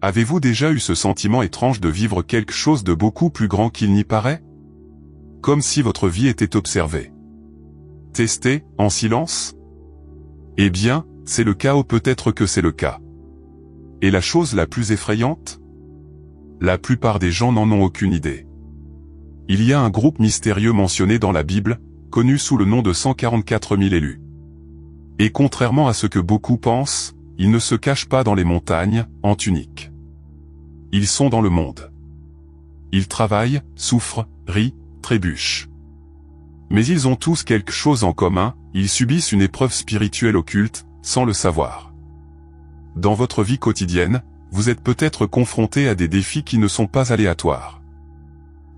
Avez-vous déjà eu ce sentiment étrange de vivre quelque chose de beaucoup plus grand qu'il n'y paraît? Comme si votre vie était observée. Testée, en silence? Eh bien, c'est le cas ou peut-être que c'est le cas. Et la chose la plus effrayante? La plupart des gens n'en ont aucune idée. Il y a un groupe mystérieux mentionné dans la Bible, connu sous le nom de 144 000 élus. Et contrairement à ce que beaucoup pensent, ils ne se cachent pas dans les montagnes, en tunique. Ils sont dans le monde. Ils travaillent, souffrent, rient, trébuchent. Mais ils ont tous quelque chose en commun, ils subissent une épreuve spirituelle occulte, sans le savoir. Dans votre vie quotidienne, vous êtes peut-être confronté à des défis qui ne sont pas aléatoires.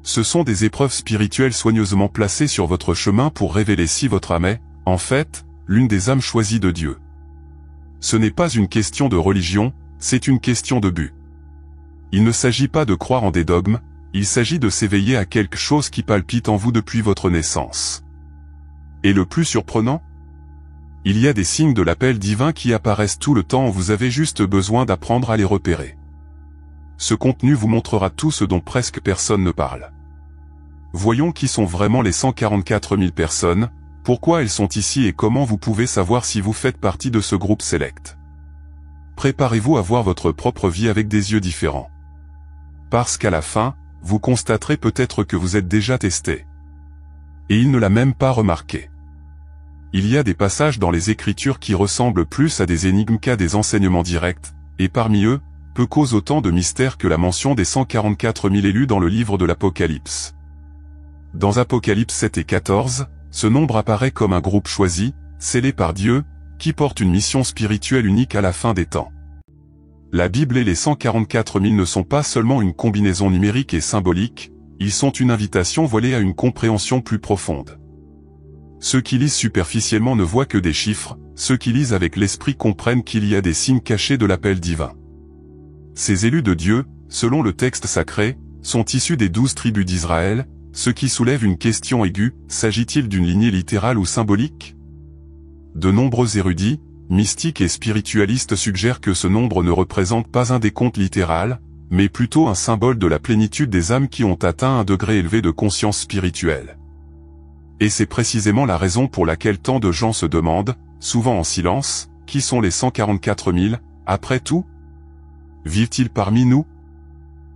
Ce sont des épreuves spirituelles soigneusement placées sur votre chemin pour révéler si votre âme est, en fait, l'une des âmes choisies de Dieu. Ce n'est pas une question de religion, c'est une question de but. Il ne s'agit pas de croire en des dogmes, il s'agit de s'éveiller à quelque chose qui palpite en vous depuis votre naissance. Et le plus surprenant? Il y a des signes de l'appel divin qui apparaissent tout le temps, vous avez juste besoin d'apprendre à les repérer. Ce contenu vous montrera tout ce dont presque personne ne parle. Voyons qui sont vraiment les 144 000 personnes, pourquoi elles sont ici et comment vous pouvez savoir si vous faites partie de ce groupe select. Préparez-vous à voir votre propre vie avec des yeux différents. Parce qu'à la fin, vous constaterez peut-être que vous êtes déjà testé. Et il ne l'a même pas remarqué. Il y a des passages dans les Écritures qui ressemblent plus à des énigmes qu'à des enseignements directs, et parmi eux, peu causent autant de mystère que la mention des 144 000 élus dans le livre de l'Apocalypse. Dans Apocalypse 7 et 14, ce nombre apparaît comme un groupe choisi, scellé par Dieu, qui porte une mission spirituelle unique à la fin des temps. La Bible et les 144 000 ne sont pas seulement une combinaison numérique et symbolique, ils sont une invitation voilée à une compréhension plus profonde. Ceux qui lisent superficiellement ne voient que des chiffres, ceux qui lisent avec l'esprit comprennent qu'il y a des signes cachés de l'appel divin. Ces élus de Dieu, selon le texte sacré, sont issus des 12 tribus d'Israël, ce qui soulève une question aiguë, s'agit-il d'une lignée littérale ou symbolique? De nombreux érudits, mystiques et spiritualistes suggèrent que ce nombre ne représente pas un décompte littéral, mais plutôt un symbole de la plénitude des âmes qui ont atteint un degré élevé de conscience spirituelle. Et c'est précisément la raison pour laquelle tant de gens se demandent, souvent en silence, qui sont les 144 000, après tout? Vivent-ils parmi nous?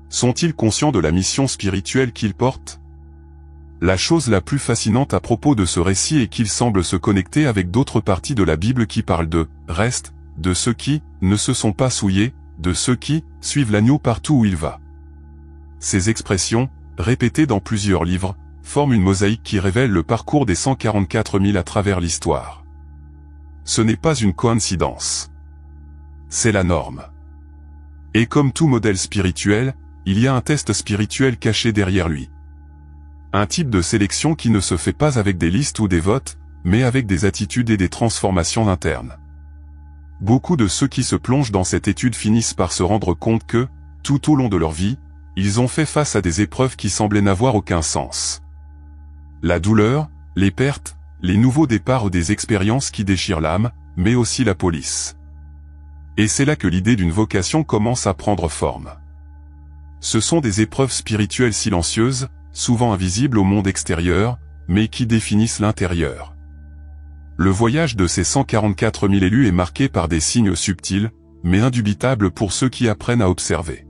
Sont-ils conscients de la mission spirituelle qu'ils portent? La chose la plus fascinante à propos de ce récit est qu'il semble se connecter avec d'autres parties de la Bible qui parlent de « reste », de ceux qui « ne se sont pas souillés », de ceux qui « suivent l'agneau partout où il va ». Ces expressions, répétées dans plusieurs livres, forment une mosaïque qui révèle le parcours des 144 000 à travers l'histoire. Ce n'est pas une coïncidence. C'est la norme. Et comme tout modèle spirituel, il y a un test spirituel caché derrière lui. Un type de sélection qui ne se fait pas avec des listes ou des votes, mais avec des attitudes et des transformations internes. Beaucoup de ceux qui se plongent dans cette étude finissent par se rendre compte que, tout au long de leur vie, ils ont fait face à des épreuves qui semblaient n'avoir aucun sens. La douleur, les pertes, les nouveaux départs ou des expériences qui déchirent l'âme, mais aussi la police. Et c'est là que l'idée d'une vocation commence à prendre forme. Ce sont des épreuves spirituelles silencieuses, souvent invisibles au monde extérieur, mais qui définissent l'intérieur. Le voyage de ces 144 000 élus est marqué par des signes subtils, mais indubitables pour ceux qui apprennent à observer.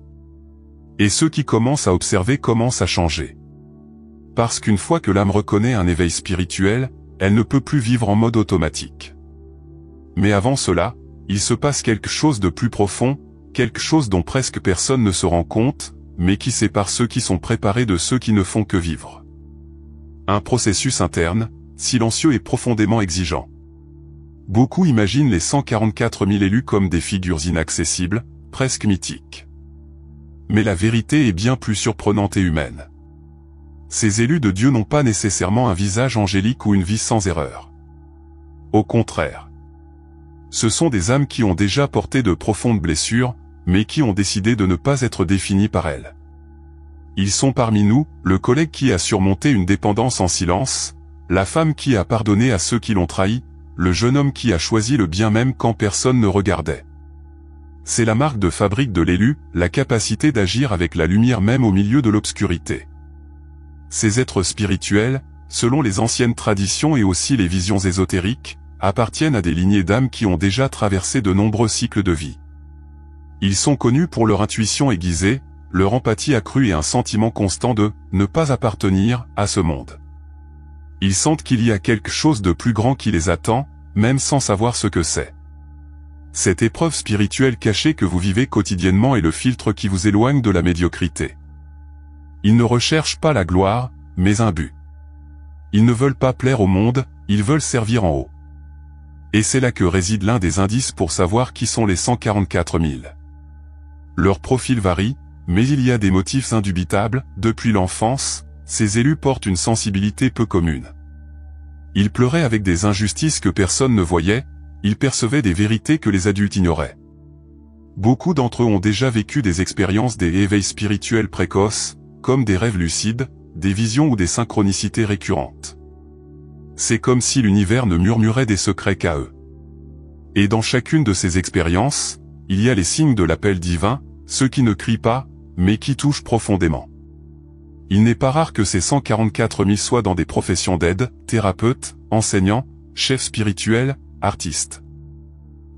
Et ceux qui commencent à observer commencent à changer. Parce qu'une fois que l'âme reconnaît un éveil spirituel, elle ne peut plus vivre en mode automatique. Mais avant cela, il se passe quelque chose de plus profond, quelque chose dont presque personne ne se rend compte, mais qui sépare ceux qui sont préparés de ceux qui ne font que vivre. Un processus interne, silencieux et profondément exigeant. Beaucoup imaginent les 144 000 élus comme des figures inaccessibles, presque mythiques. Mais la vérité est bien plus surprenante et humaine. Ces élus de Dieu n'ont pas nécessairement un visage angélique ou une vie sans erreur. Au contraire. Ce sont des âmes qui ont déjà porté de profondes blessures, mais qui ont décidé de ne pas être définis par elles. Ils sont parmi nous, le collègue qui a surmonté une dépendance en silence, la femme qui a pardonné à ceux qui l'ont trahi, le jeune homme qui a choisi le bien même quand personne ne regardait. C'est la marque de fabrique de l'élu, la capacité d'agir avec la lumière même au milieu de l'obscurité. Ces êtres spirituels, selon les anciennes traditions et aussi les visions ésotériques, appartiennent à des lignées d'âmes qui ont déjà traversé de nombreux cycles de vie. Ils sont connus pour leur intuition aiguisée, leur empathie accrue et un sentiment constant de ne pas appartenir à ce monde. Ils sentent qu'il y a quelque chose de plus grand qui les attend, même sans savoir ce que c'est. Cette épreuve spirituelle cachée que vous vivez quotidiennement est le filtre qui vous éloigne de la médiocrité. Ils ne recherchent pas la gloire, mais un but. Ils ne veulent pas plaire au monde, ils veulent servir en haut. Et c'est là que réside l'un des indices pour savoir qui sont les 144 000. Leur profil varie, mais il y a des motifs indubitables. Depuis l'enfance, ces élus portent une sensibilité peu commune. Ils pleuraient avec des injustices que personne ne voyait, ils percevaient des vérités que les adultes ignoraient. Beaucoup d'entre eux ont déjà vécu des expériences des éveils spirituels précoces, comme des rêves lucides, des visions ou des synchronicités récurrentes. C'est comme si l'univers ne murmurait des secrets qu'à eux. Et dans chacune de ces expériences, il y a les signes de l'appel divin, ceux qui ne crient pas, mais qui touchent profondément. Il n'est pas rare que ces 144 000 soient dans des professions d'aide, thérapeutes, enseignants, chefs spirituels, artistes.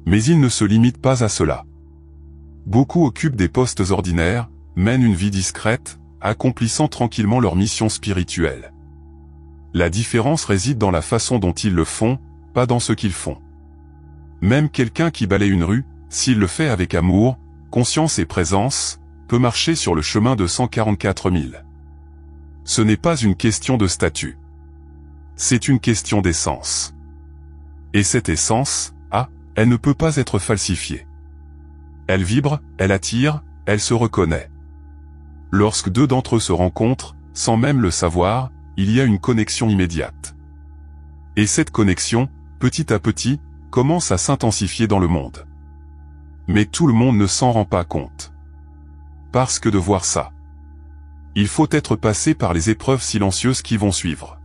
Mais ils ne se limitent pas à cela. Beaucoup occupent des postes ordinaires, mènent une vie discrète, accomplissant tranquillement leur mission spirituelle. La différence réside dans la façon dont ils le font, pas dans ce qu'ils font. Même quelqu'un qui balaye une rue, s'il le fait avec amour, conscience et présence, peut marcher sur le chemin de 144 000. Ce n'est pas une question de statut. C'est une question d'essence. Et cette essence, elle ne peut pas être falsifiée. Elle vibre, elle attire, elle se reconnaît. Lorsque deux d'entre eux se rencontrent, sans même le savoir, il y a une connexion immédiate. Et cette connexion, petit à petit, commence à s'intensifier dans le monde. Mais tout le monde ne s'en rend pas compte. Parce que de voir ça, il faut être passé par les épreuves silencieuses qui vont suivre.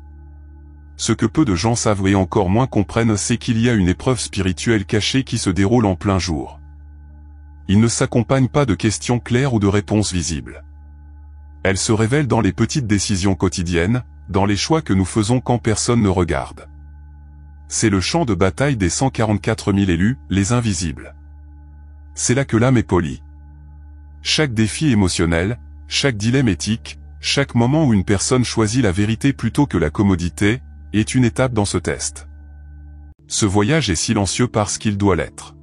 Ce que peu de gens savent et encore moins comprennent, c'est qu'il y a une épreuve spirituelle cachée qui se déroule en plein jour. Il ne s'accompagne pas de questions claires ou de réponses visibles. Elle se révèle dans les petites décisions quotidiennes, dans les choix que nous faisons quand personne ne regarde. C'est le champ de bataille des 144 000 élus, les invisibles. C'est là que l'âme est polie. Chaque défi émotionnel, chaque dilemme éthique, chaque moment où une personne choisit la vérité plutôt que la commodité, est une étape dans ce test. Ce voyage est silencieux parce qu'il doit l'être.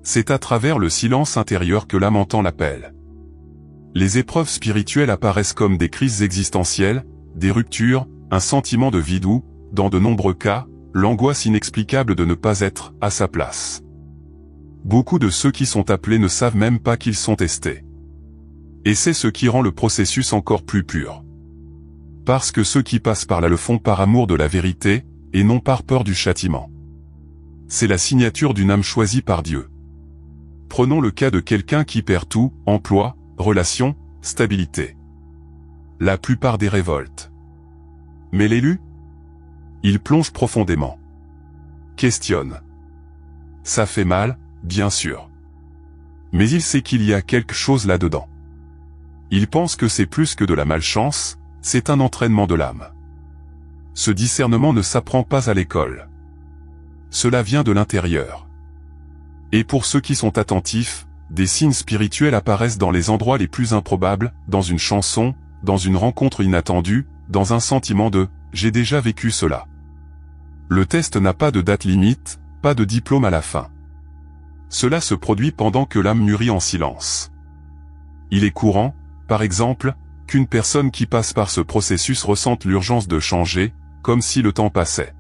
C'est à travers le silence intérieur que l'âme entend l'appel. Les épreuves spirituelles apparaissent comme des crises existentielles, des ruptures, un sentiment de vide ou, dans de nombreux cas, l'angoisse inexplicable de ne pas être à sa place. Beaucoup de ceux qui sont appelés ne savent même pas qu'ils sont testés. Et c'est ce qui rend le processus encore plus pur. Parce que ceux qui passent par là le font par amour de la vérité, et non par peur du châtiment. C'est la signature d'une âme choisie par Dieu. Prenons le cas de quelqu'un qui perd tout, emploi, relations, stabilité. La plupart des révoltes. Mais l'élu? Il plonge profondément. Questionne. Ça fait mal, bien sûr. Mais il sait qu'il y a quelque chose là-dedans. Il pense que c'est plus que de la malchance, c'est un entraînement de l'âme. Ce discernement ne s'apprend pas à l'école. Cela vient de l'intérieur. Et pour ceux qui sont attentifs, des signes spirituels apparaissent dans les endroits les plus improbables, dans une chanson, dans une rencontre inattendue, dans un sentiment de « j'ai déjà vécu cela ». Le test n'a pas de date limite, pas de diplôme à la fin. Cela se produit pendant que l'âme mûrit en silence. Il est courant, par exemple, qu'une personne qui passe par ce processus ressente l'urgence de changer, comme si le temps passait.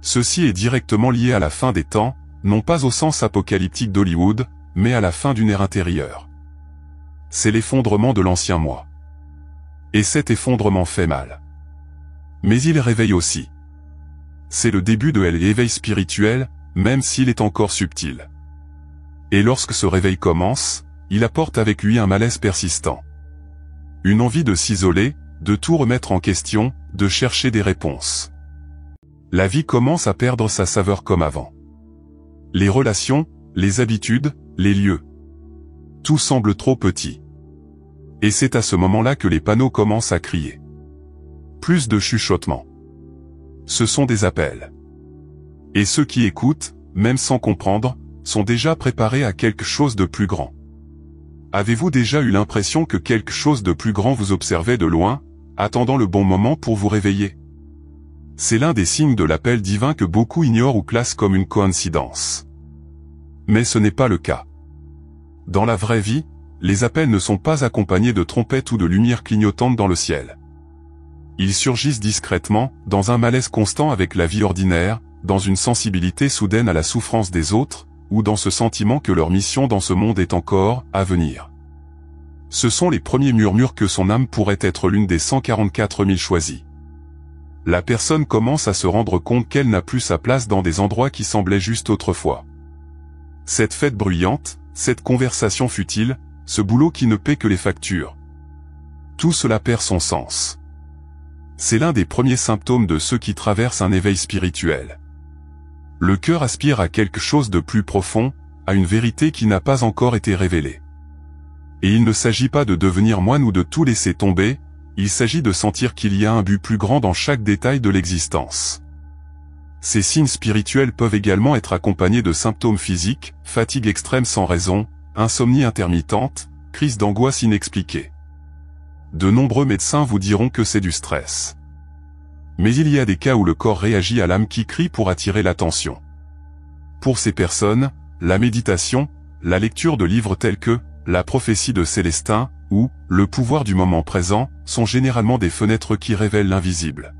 Ceci est directement lié à la fin des temps, non pas au sens apocalyptique d'Hollywood, mais à la fin d'une ère intérieure. C'est l'effondrement de l'ancien moi. Et cet effondrement fait mal. Mais il réveille aussi. C'est le début de l'éveil spirituel, même s'il est encore subtil. Et lorsque ce réveil commence, il apporte avec lui un malaise persistant. Une envie de s'isoler, de tout remettre en question, de chercher des réponses. La vie commence à perdre sa saveur comme avant. Les relations, les habitudes, les lieux. Tout semble trop petit. Et c'est à ce moment-là que les panneaux commencent à crier. Plus de chuchotements. Ce sont des appels. Et ceux qui écoutent, même sans comprendre, sont déjà préparés à quelque chose de plus grand. Avez-vous déjà eu l'impression que quelque chose de plus grand vous observait de loin, attendant le bon moment pour vous réveiller? C'est l'un des signes de l'appel divin que beaucoup ignorent ou classent comme une coïncidence. Mais ce n'est pas le cas. Dans la vraie vie, les appels ne sont pas accompagnés de trompettes ou de lumières clignotantes dans le ciel. Ils surgissent discrètement, dans un malaise constant avec la vie ordinaire, dans une sensibilité soudaine à la souffrance des autres, ou dans ce sentiment que leur mission dans ce monde est encore à venir. Ce sont les premiers murmures que son âme pourrait être l'une des 144 000 choisis. La personne commence à se rendre compte qu'elle n'a plus sa place dans des endroits qui semblaient juste autrefois. Cette fête bruyante, cette conversation futile, ce boulot qui ne paie que les factures. Tout cela perd son sens. C'est l'un des premiers symptômes de ceux qui traversent un éveil spirituel. Le cœur aspire à quelque chose de plus profond, à une vérité qui n'a pas encore été révélée. Et il ne s'agit pas de devenir moine ou de tout laisser tomber, il s'agit de sentir qu'il y a un but plus grand dans chaque détail de l'existence. Ces signes spirituels peuvent également être accompagnés de symptômes physiques, fatigue extrême sans raison, insomnie intermittente, crise d'angoisse inexpliquée. De nombreux médecins vous diront que c'est du stress. Mais il y a des cas où le corps réagit à l'âme qui crie pour attirer l'attention. Pour ces personnes, la méditation, la lecture de livres tels que La prophétie de Célestin ou Le pouvoir du moment présent sont généralement des fenêtres qui révèlent l'invisible.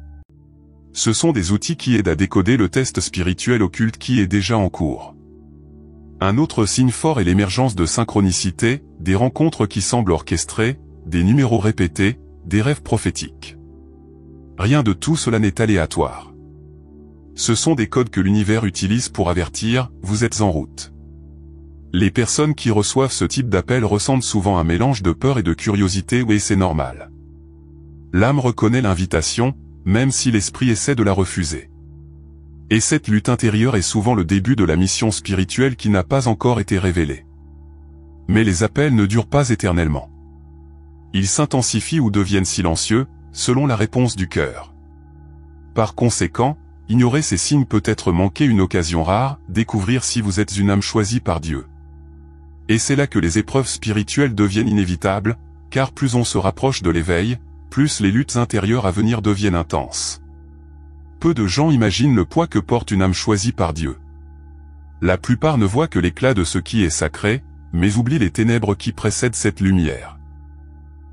Ce sont des outils qui aident à décoder le test spirituel occulte qui est déjà en cours. Un autre signe fort est l'émergence de synchronicité, des rencontres qui semblent orchestrées, des numéros répétés, des rêves prophétiques. Rien de tout cela n'est aléatoire. Ce sont des codes que l'univers utilise pour avertir, vous êtes en route. Les personnes qui reçoivent ce type d'appel ressentent souvent un mélange de peur et de curiosité, et c'est normal. L'âme reconnaît l'invitation, même si l'esprit essaie de la refuser. Et cette lutte intérieure est souvent le début de la mission spirituelle qui n'a pas encore été révélée. Mais les appels ne durent pas éternellement. Ils s'intensifient ou deviennent silencieux, selon la réponse du cœur. Par conséquent, ignorer ces signes peut être manquer une occasion rare, découvrir si vous êtes une âme choisie par Dieu. Et c'est là que les épreuves spirituelles deviennent inévitables, car plus on se rapproche de l'éveil, plus les luttes intérieures à venir deviennent intenses. Peu de gens imaginent le poids que porte une âme choisie par Dieu. La plupart ne voient que l'éclat de ce qui est sacré, mais oublient les ténèbres qui précèdent cette lumière.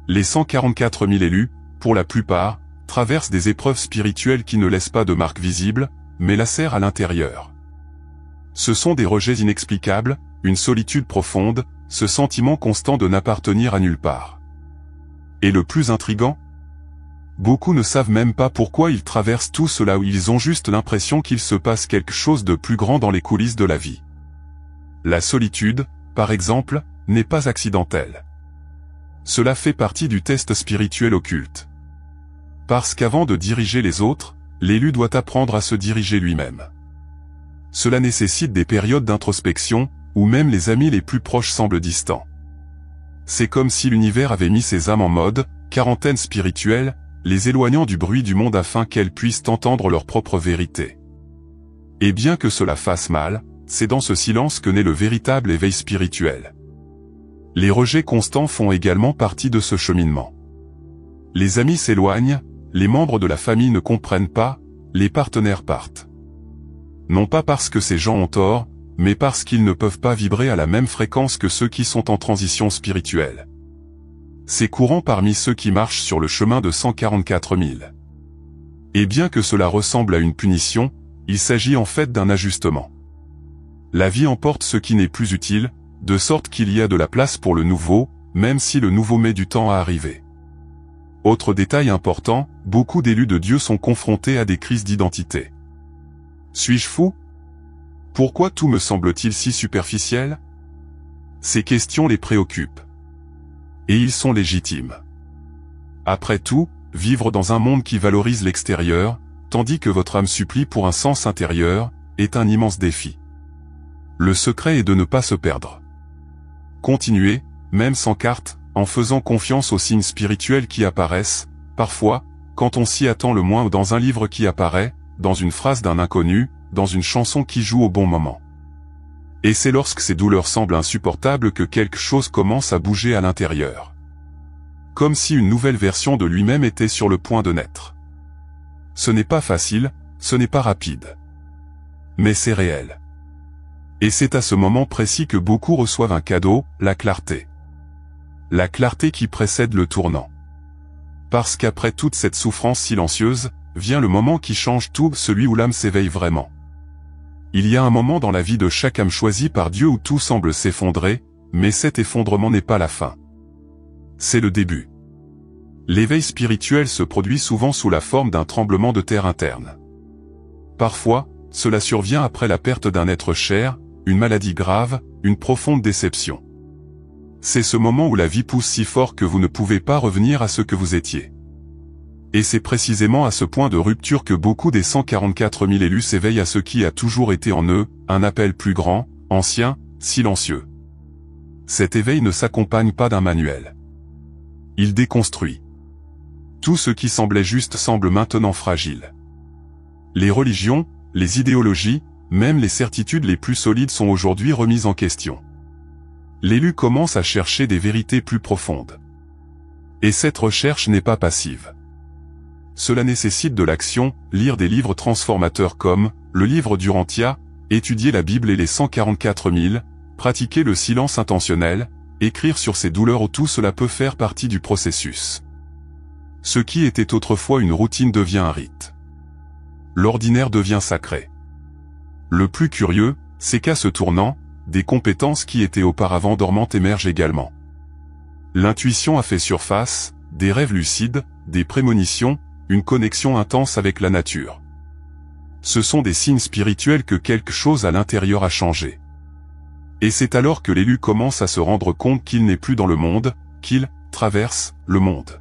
Les 144 000 élus, pour la plupart, traversent des épreuves spirituelles qui ne laissent pas de marques visibles, mais lacèrent à l'intérieur. Ce sont des rejets inexplicables, une solitude profonde, ce sentiment constant de n'appartenir à nulle part. Et le plus intrigant, beaucoup ne savent même pas pourquoi ils traversent tout cela, ou ils ont juste l'impression qu'il se passe quelque chose de plus grand dans les coulisses de la vie. La solitude, par exemple, n'est pas accidentelle. Cela fait partie du test spirituel occulte. Parce qu'avant de diriger les autres, l'élu doit apprendre à se diriger lui-même. Cela nécessite des périodes d'introspection, où même les amis les plus proches semblent distants. C'est comme si l'univers avait mis ses âmes en mode quarantaine spirituelle, les éloignant du bruit du monde afin qu'elles puissent entendre leur propre vérité. Et bien que cela fasse mal, c'est dans ce silence que naît le véritable éveil spirituel. Les rejets constants font également partie de ce cheminement. Les amis s'éloignent, les membres de la famille ne comprennent pas, les partenaires partent. Non pas parce que ces gens ont tort, mais parce qu'ils ne peuvent pas vibrer à la même fréquence que ceux qui sont en transition spirituelle. C'est courant parmi ceux qui marchent sur le chemin de 144 000. Et bien que cela ressemble à une punition, il s'agit en fait d'un ajustement. La vie emporte ce qui n'est plus utile, de sorte qu'il y a de la place pour le nouveau, même si le nouveau met du temps à arriver. Autre détail important, beaucoup d'élus de Dieu sont confrontés à des crises d'identité. Suis-je fou? Pourquoi tout me semble-t-il si superficiel? Ces questions les préoccupent. Et ils sont légitimes. Après tout, vivre dans un monde qui valorise l'extérieur, tandis que votre âme supplie pour un sens intérieur, est un immense défi. Le secret est de ne pas se perdre. Continuez, même sans carte, en faisant confiance aux signes spirituels qui apparaissent, parfois, quand on s'y attend le moins, ou dans un livre qui apparaît, dans une phrase d'un inconnu, dans une chanson qui joue au bon moment. Et c'est lorsque ces douleurs semblent insupportables que quelque chose commence à bouger à l'intérieur. Comme si une nouvelle version de lui-même était sur le point de naître. Ce n'est pas facile, ce n'est pas rapide. Mais c'est réel. Et c'est à ce moment précis que beaucoup reçoivent un cadeau, la clarté. La clarté qui précède le tournant. Parce qu'après toute cette souffrance silencieuse, vient le moment qui change tout, celui où l'âme s'éveille vraiment. Il y a un moment dans la vie de chaque âme choisie par Dieu où tout semble s'effondrer, mais cet effondrement n'est pas la fin. C'est le début. L'éveil spirituel se produit souvent sous la forme d'un tremblement de terre interne. Parfois, cela survient après la perte d'un être cher, une maladie grave, une profonde déception. C'est ce moment où la vie pousse si fort que vous ne pouvez pas revenir à ce que vous étiez. Et c'est précisément à ce point de rupture que beaucoup des 144 000 élus s'éveillent à ce qui a toujours été en eux, un appel plus grand, ancien, silencieux. Cet éveil ne s'accompagne pas d'un manuel. Il déconstruit. Tout ce qui semblait juste semble maintenant fragile. Les religions, les idéologies, même les certitudes les plus solides sont aujourd'hui remises en question. L'élu commence à chercher des vérités plus profondes. Et cette recherche n'est pas passive. Cela nécessite de l'action, lire des livres transformateurs comme le livre d'Urantia, étudier la Bible et les 144 000, pratiquer le silence intentionnel, écrire sur ses douleurs, où tout cela peut faire partie du processus. Ce qui était autrefois une routine devient un rite. L'ordinaire devient sacré. Le plus curieux, c'est qu'à ce tournant, des compétences qui étaient auparavant dormantes émergent également. L'intuition a fait surface, des rêves lucides, des prémonitions, une connexion intense avec la nature. Ce sont des signes spirituels que quelque chose à l'intérieur a changé. Et c'est alors que l'élu commence à se rendre compte qu'il n'est plus dans le monde, qu'il traverse le monde.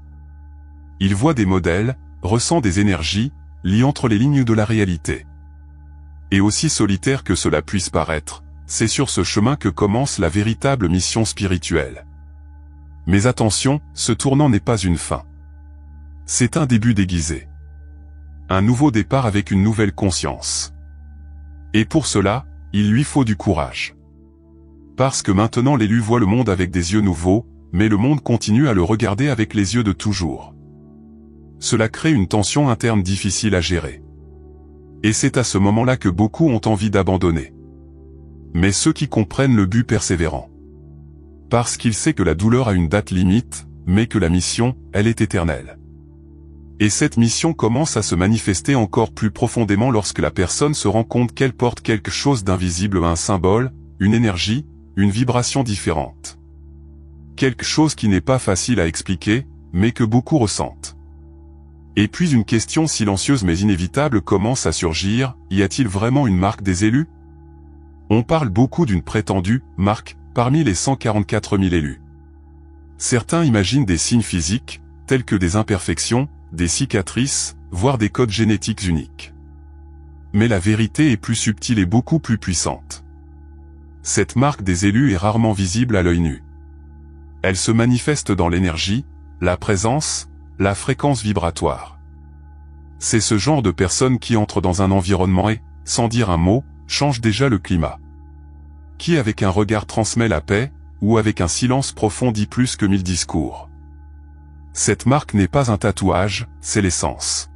Il voit des modèles, ressent des énergies, lit entre les lignes de la réalité. Et aussi solitaire que cela puisse paraître, c'est sur ce chemin que commence la véritable mission spirituelle. Mais attention, ce tournant n'est pas une fin. C'est un début déguisé. Un nouveau départ avec une nouvelle conscience. Et pour cela, il lui faut du courage. Parce que maintenant l'élu voit le monde avec des yeux nouveaux, mais le monde continue à le regarder avec les yeux de toujours. Cela crée une tension interne difficile à gérer. Et c'est à ce moment-là que beaucoup ont envie d'abandonner. Mais ceux qui comprennent le but persévérant. Parce qu'il sait que la douleur a une date limite, mais que la mission, elle est éternelle. Et cette mission commence à se manifester encore plus profondément lorsque la personne se rend compte qu'elle porte quelque chose d'invisible, un symbole, une énergie, une vibration différente. Quelque chose qui n'est pas facile à expliquer, mais que beaucoup ressentent. Et puis une question silencieuse mais inévitable commence à surgir, y a-t-il vraiment une marque des élus? On parle beaucoup d'une prétendue marque parmi les 144 000 élus. Certains imaginent des signes physiques, tels que des imperfections, des cicatrices, voire des codes génétiques uniques. Mais la vérité est plus subtile et beaucoup plus puissante. Cette marque des élus est rarement visible à l'œil nu. Elle se manifeste dans l'énergie, la présence, la fréquence vibratoire. C'est ce genre de personne qui entre dans un environnement et, sans dire un mot, change déjà le climat. Qui avec un regard transmet la paix, ou avec un silence profond dit plus que 1000 discours. Cette marque n'est pas un tatouage, c'est l'essence.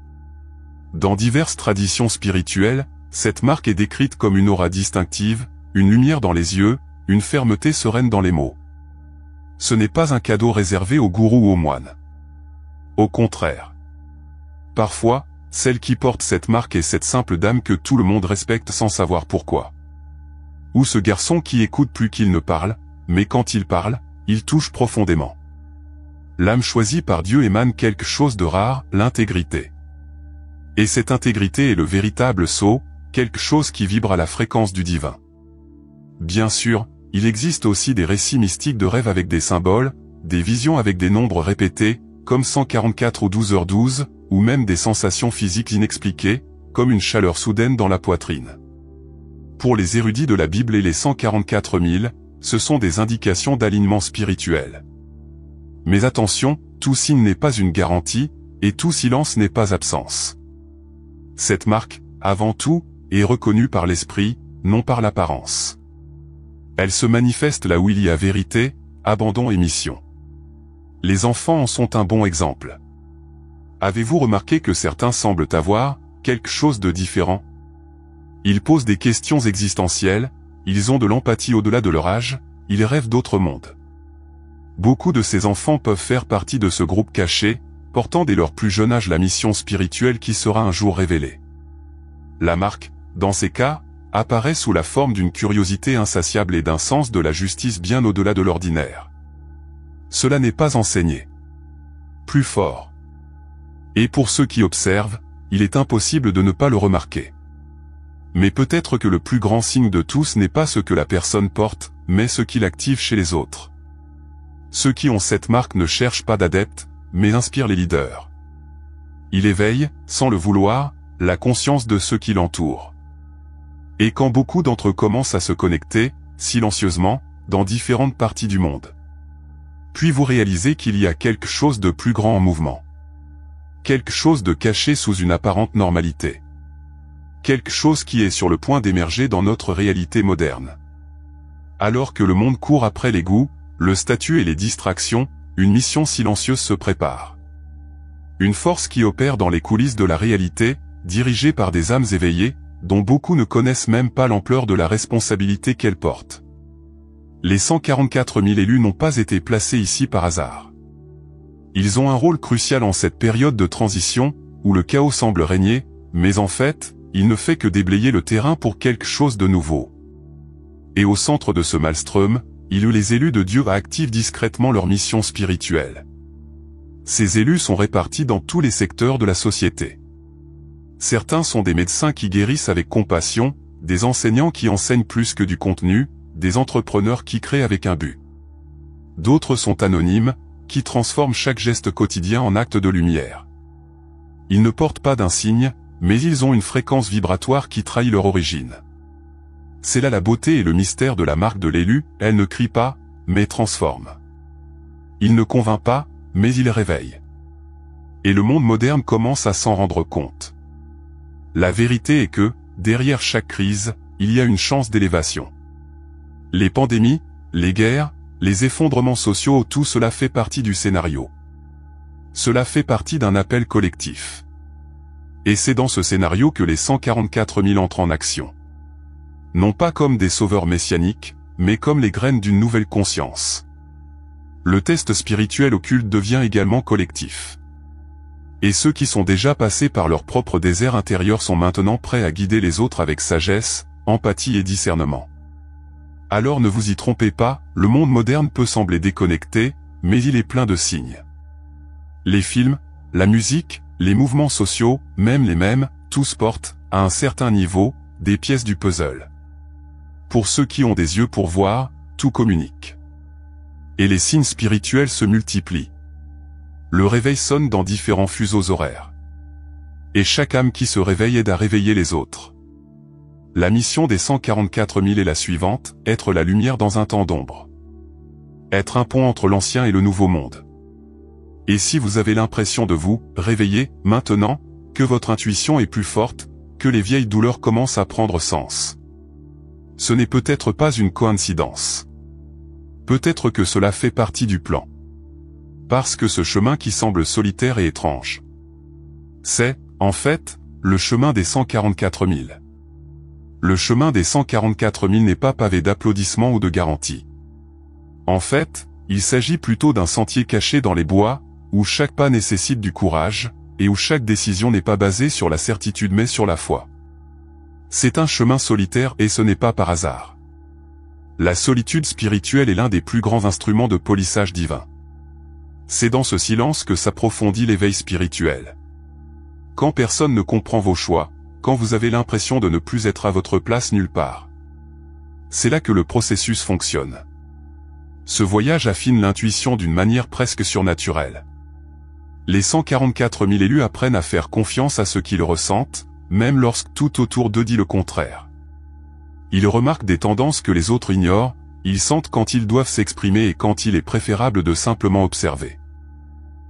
Dans diverses traditions spirituelles, cette marque est décrite comme une aura distinctive, une lumière dans les yeux, une fermeté sereine dans les mots. Ce n'est pas un cadeau réservé aux gourous ou aux moines. Au contraire. Parfois, celle qui porte cette marque est cette simple dame que tout le monde respecte sans savoir pourquoi. Ou ce garçon qui écoute plus qu'il ne parle, mais quand il parle, il touche profondément. L'âme choisie par Dieu émane quelque chose de rare, l'intégrité. Et cette intégrité est le véritable sceau, quelque chose qui vibre à la fréquence du divin. Bien sûr, il existe aussi des récits mystiques de rêves avec des symboles, des visions avec des nombres répétés, comme 144 ou 12h12, ou même des sensations physiques inexpliquées, comme une chaleur soudaine dans la poitrine. Pour les érudits de la Bible et les 144 000, ce sont des indications d'alignement spirituel. Mais attention, tout signe n'est pas une garantie, et tout silence n'est pas absence. Cette marque, avant tout, est reconnue par l'esprit, non par l'apparence. Elle se manifeste là où il y a vérité, abandon et mission. Les enfants en sont un bon exemple. Avez-vous remarqué que certains semblent avoir quelque chose de différent? Ils posent des questions existentielles, ils ont de l'empathie au-delà de leur âge, ils rêvent d'autres mondes. Beaucoup de ces enfants peuvent faire partie de ce groupe caché, portant dès leur plus jeune âge la mission spirituelle qui sera un jour révélée. La marque, dans ces cas, apparaît sous la forme d'une curiosité insatiable et d'un sens de la justice bien au-delà de l'ordinaire. Cela n'est pas enseigné. Plus fort. Et pour ceux qui observent, il est impossible de ne pas le remarquer. Mais peut-être que le plus grand signe de tous n'est pas ce que la personne porte, mais ce qu'il active chez les autres. Ceux qui ont cette marque ne cherchent pas d'adeptes, mais inspirent les leaders. Il éveille, sans le vouloir, la conscience de ceux qui l'entourent. Et quand beaucoup d'entre eux commencent à se connecter, silencieusement, dans différentes parties du monde. Puis vous réalisez qu'il y a quelque chose de plus grand en mouvement. Quelque chose de caché sous une apparente normalité. Quelque chose qui est sur le point d'émerger dans notre réalité moderne. Alors que le monde court après les goûts, le statut et les distractions, une mission silencieuse se prépare. Une force qui opère dans les coulisses de la réalité, dirigée par des âmes éveillées, dont beaucoup ne connaissent même pas l'ampleur de la responsabilité qu'elle porte. Les 144 000 élus n'ont pas été placés ici par hasard. Ils ont un rôle crucial en cette période de transition, où le chaos semble régner, mais en fait, il ne fait que déblayer le terrain pour quelque chose de nouveau. Et au centre de ce maelstrom, il y a les élus de Dieu activent discrètement leur mission spirituelle. Ces élus sont répartis dans tous les secteurs de la société. Certains sont des médecins qui guérissent avec compassion, des enseignants qui enseignent plus que du contenu, des entrepreneurs qui créent avec un but. D'autres sont anonymes, qui transforment chaque geste quotidien en acte de lumière. Ils ne portent pas d'insigne, mais ils ont une fréquence vibratoire qui trahit leur origine. C'est là la beauté et le mystère de la marque de l'élu, elle ne crie pas, mais transforme. Il ne convainc pas, mais il réveille. Et le monde moderne commence à s'en rendre compte. La vérité est que, derrière chaque crise, il y a une chance d'élévation. Les pandémies, les guerres, les effondrements sociaux, tout cela fait partie du scénario. Cela fait partie d'un appel collectif. Et c'est dans ce scénario que les 144 000 entrent en action. Non pas comme des sauveurs messianiques, mais comme les graines d'une nouvelle conscience. Le test spirituel occulte devient également collectif. Et ceux qui sont déjà passés par leur propre désert intérieur sont maintenant prêts à guider les autres avec sagesse, empathie et discernement. Alors ne vous y trompez pas, le monde moderne peut sembler déconnecté, mais il est plein de signes. Les films, la musique, les mouvements sociaux, même les mèmes, tous portent, à un certain niveau, des pièces du puzzle. Pour ceux qui ont des yeux pour voir, tout communique. Et les signes spirituels se multiplient. Le réveil sonne dans différents fuseaux horaires. Et chaque âme qui se réveille aide à réveiller les autres. La mission des 144 000 est la suivante, être la lumière dans un temps d'ombre. Être un pont entre l'ancien et le nouveau monde. Et si vous avez l'impression de vous réveiller, maintenant, que votre intuition est plus forte, que les vieilles douleurs commencent à prendre sens. Ce n'est peut-être pas une coïncidence. Peut-être que cela fait partie du plan. Parce que ce chemin qui semble solitaire et étrange. C'est, en fait, le chemin des 144 000. Le chemin des 144 000 n'est pas pavé d'applaudissements ou de garanties. En fait, il s'agit plutôt d'un sentier caché dans les bois, où chaque pas nécessite du courage, et où chaque décision n'est pas basée sur la certitude mais sur la foi. C'est un chemin solitaire et ce n'est pas par hasard. La solitude spirituelle est l'un des plus grands instruments de polissage divin. C'est dans ce silence que s'approfondit l'éveil spirituel. Quand personne ne comprend vos choix, quand vous avez l'impression de ne plus être à votre place nulle part. C'est là que le processus fonctionne. Ce voyage affine l'intuition d'une manière presque surnaturelle. Les 144 000 élus apprennent à faire confiance à ce qu'ils ressentent, même lorsque tout autour d'eux dit le contraire. Ils remarquent des tendances que les autres ignorent, ils sentent quand ils doivent s'exprimer et quand il est préférable de simplement observer.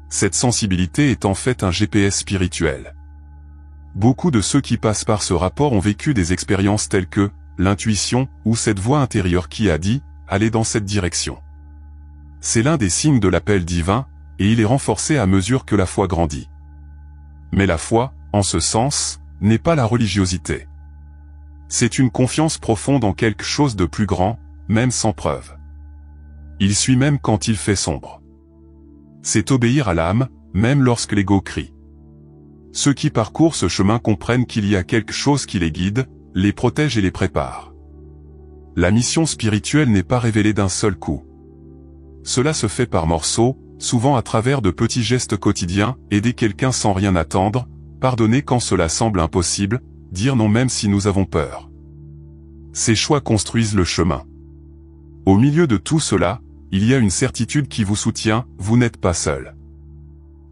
Cette sensibilité est en fait un GPS spirituel. Beaucoup de ceux qui passent par ce rapport ont vécu des expériences telles que l'intuition ou cette voix intérieure qui a dit « allez dans cette direction ». C'est l'un des signes de l'appel divin, et il est renforcé à mesure que la foi grandit. Mais la foi, en ce sens, n'est pas la religiosité. C'est une confiance profonde en quelque chose de plus grand, même sans preuve. Il suit même quand il fait sombre. C'est obéir à l'âme, même lorsque l'ego crie. Ceux qui parcourent ce chemin comprennent qu'il y a quelque chose qui les guide, les protège et les prépare. La mission spirituelle n'est pas révélée d'un seul coup. Cela se fait par morceaux, souvent à travers de petits gestes quotidiens, aider quelqu'un sans rien attendre, pardonner quand cela semble impossible, dire non même si nous avons peur. Ces choix construisent le chemin. Au milieu de tout cela, il y a une certitude qui vous soutient, vous n'êtes pas seul.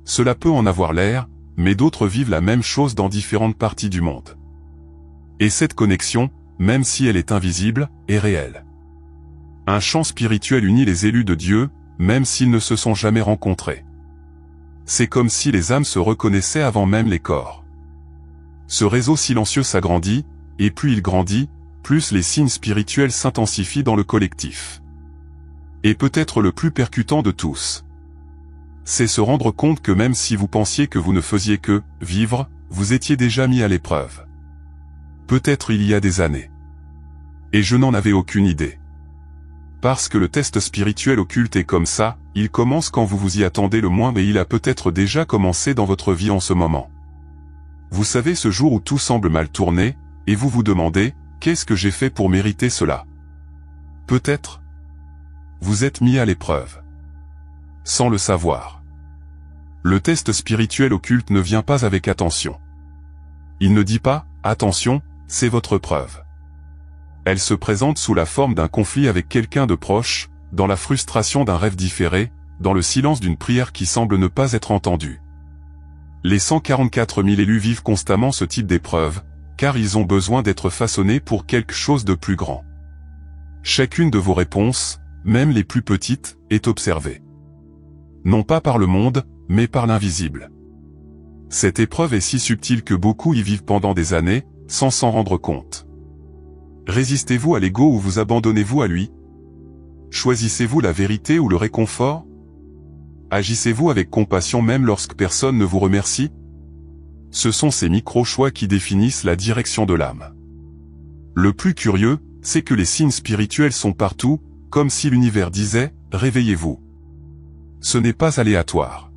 Cela peut en avoir l'air, mais d'autres vivent la même chose dans différentes parties du monde. Et cette connexion, même si elle est invisible, est réelle. Un champ spirituel unit les élus de Dieu, même s'ils ne se sont jamais rencontrés. C'est comme si les âmes se reconnaissaient avant même les corps. Ce réseau silencieux s'agrandit, et plus il grandit, plus les signes spirituels s'intensifient dans le collectif. Et peut-être le plus percutant de tous, c'est se rendre compte que même si vous pensiez que vous ne faisiez que vivre, vous étiez déjà mis à l'épreuve. Peut-être il y a des années. Et je n'en avais aucune idée. Parce que le test spirituel occulte est comme ça, il commence quand vous vous y attendez le moins et il a peut-être déjà commencé dans votre vie en ce moment. Vous savez ce jour où tout semble mal tourner, et vous vous demandez, qu'est-ce que j'ai fait pour mériter cela? Peut-être. Vous êtes mis à l'épreuve. Sans le savoir. Le test spirituel occulte ne vient pas avec attention. Il ne dit pas, attention, c'est votre preuve. Elle se présente sous la forme d'un conflit avec quelqu'un de proche, dans la frustration d'un rêve différé, dans le silence d'une prière qui semble ne pas être entendue. Les 144 000 élus vivent constamment ce type d'épreuve, car ils ont besoin d'être façonnés pour quelque chose de plus grand. Chacune de vos réponses, même les plus petites, est observée. Non pas par le monde, mais par l'invisible. Cette épreuve est si subtile que beaucoup y vivent pendant des années, sans s'en rendre compte. Résistez-vous à l'ego ou vous abandonnez-vous à lui? Choisissez-vous la vérité ou le réconfort? Agissez-vous avec compassion même lorsque personne ne vous remercie? Ce sont ces micro-choix qui définissent la direction de l'âme. Le plus curieux, c'est que les signes spirituels sont partout, comme si l'univers disait « Réveillez-vous ». Ce n'est pas aléatoire.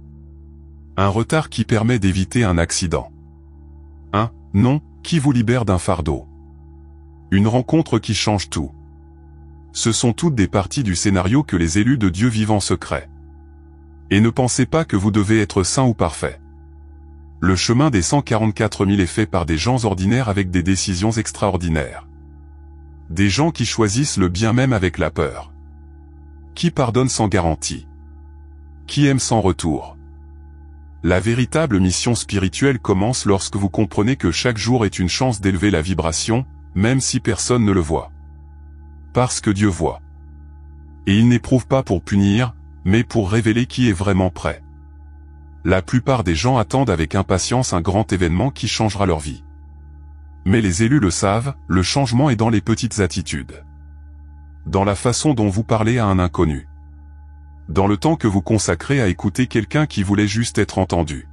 Un retard qui permet d'éviter un accident. Un « non » qui vous libère d'un fardeau. Une rencontre qui change tout. Ce sont toutes des parties du scénario que les élus de Dieu vivent en secret. Et ne pensez pas que vous devez être saint ou parfait. Le chemin des 144 000 est fait par des gens ordinaires avec des décisions extraordinaires. Des gens qui choisissent le bien même avec la peur. Qui pardonnent sans garantie. Qui aiment sans retour. La véritable mission spirituelle commence lorsque vous comprenez que chaque jour est une chance d'élever la vibration, même si personne ne le voit. Parce que Dieu voit. Et il n'éprouve pas pour punir, mais pour révéler qui est vraiment prêt. La plupart des gens attendent avec impatience un grand événement qui changera leur vie. Mais les élus le savent, le changement est dans les petites attitudes. Dans la façon dont vous parlez à un inconnu. Dans le temps que vous consacrez à écouter quelqu'un qui voulait juste être entendu.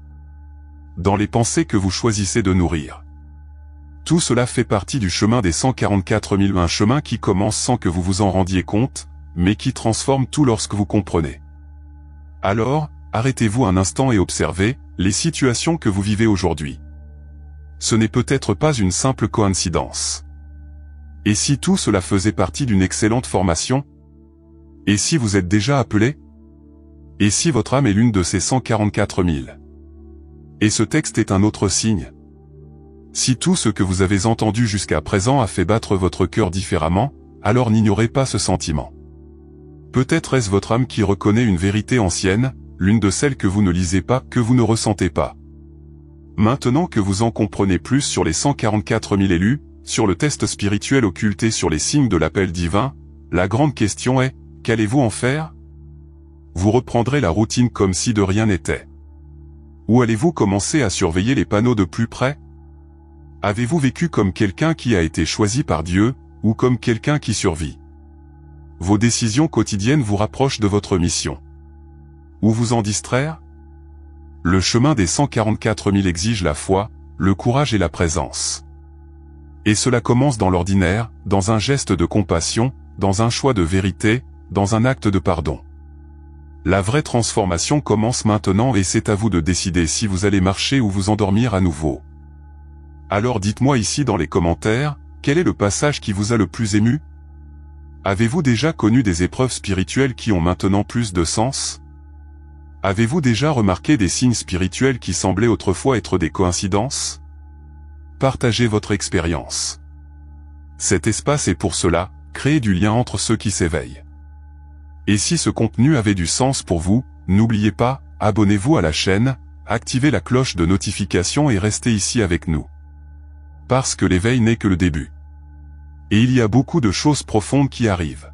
Dans les pensées que vous choisissez de nourrir. Tout cela fait partie du chemin des 144 000, un chemin qui commence sans que vous vous en rendiez compte, mais qui transforme tout lorsque vous comprenez. Alors, arrêtez-vous un instant et observez les situations que vous vivez aujourd'hui. Ce n'est peut-être pas une simple coïncidence. Et si tout cela faisait partie d'une excellente formation? Et si vous êtes déjà appelé? Et si votre âme est l'une de ces 144 000? Et ce texte est un autre signe. Si tout ce que vous avez entendu jusqu'à présent a fait battre votre cœur différemment, alors n'ignorez pas ce sentiment. Peut-être est-ce votre âme qui reconnaît une vérité ancienne, l'une de celles que vous ne lisez pas, que vous ne ressentez pas. Maintenant que vous en comprenez plus sur les 144 000 élus, sur le test spirituel occulté, sur les signes de l'appel divin, La grande question est, qu'allez-vous en faire? Vous reprendrez la routine comme si de rien n'était? Ou allez-vous commencer à surveiller les panneaux de plus près? Avez-vous vécu comme quelqu'un qui a été choisi par Dieu, ou comme quelqu'un qui survit? Vos décisions quotidiennes vous rapprochent de votre mission. Ou vous en distraire? Le chemin des 144 000 exige la foi, le courage et la présence. Et cela commence dans l'ordinaire, dans un geste de compassion, dans un choix de vérité, dans un acte de pardon. La vraie transformation commence maintenant et c'est à vous de décider si vous allez marcher ou vous endormir à nouveau. Alors dites-moi ici dans les commentaires, quel est le passage qui vous a le plus ému? Avez-vous déjà connu des épreuves spirituelles qui ont maintenant plus de sens? Avez-vous déjà remarqué des signes spirituels qui semblaient autrefois être des coïncidences? Partagez votre expérience. Cet espace est pour cela, créer du lien entre ceux qui s'éveillent. Et si ce contenu avait du sens pour vous, n'oubliez pas, abonnez-vous à la chaîne, activez la cloche de notification et restez ici avec nous. Parce que l'éveil n'est que le début. Et il y a beaucoup de choses profondes qui arrivent.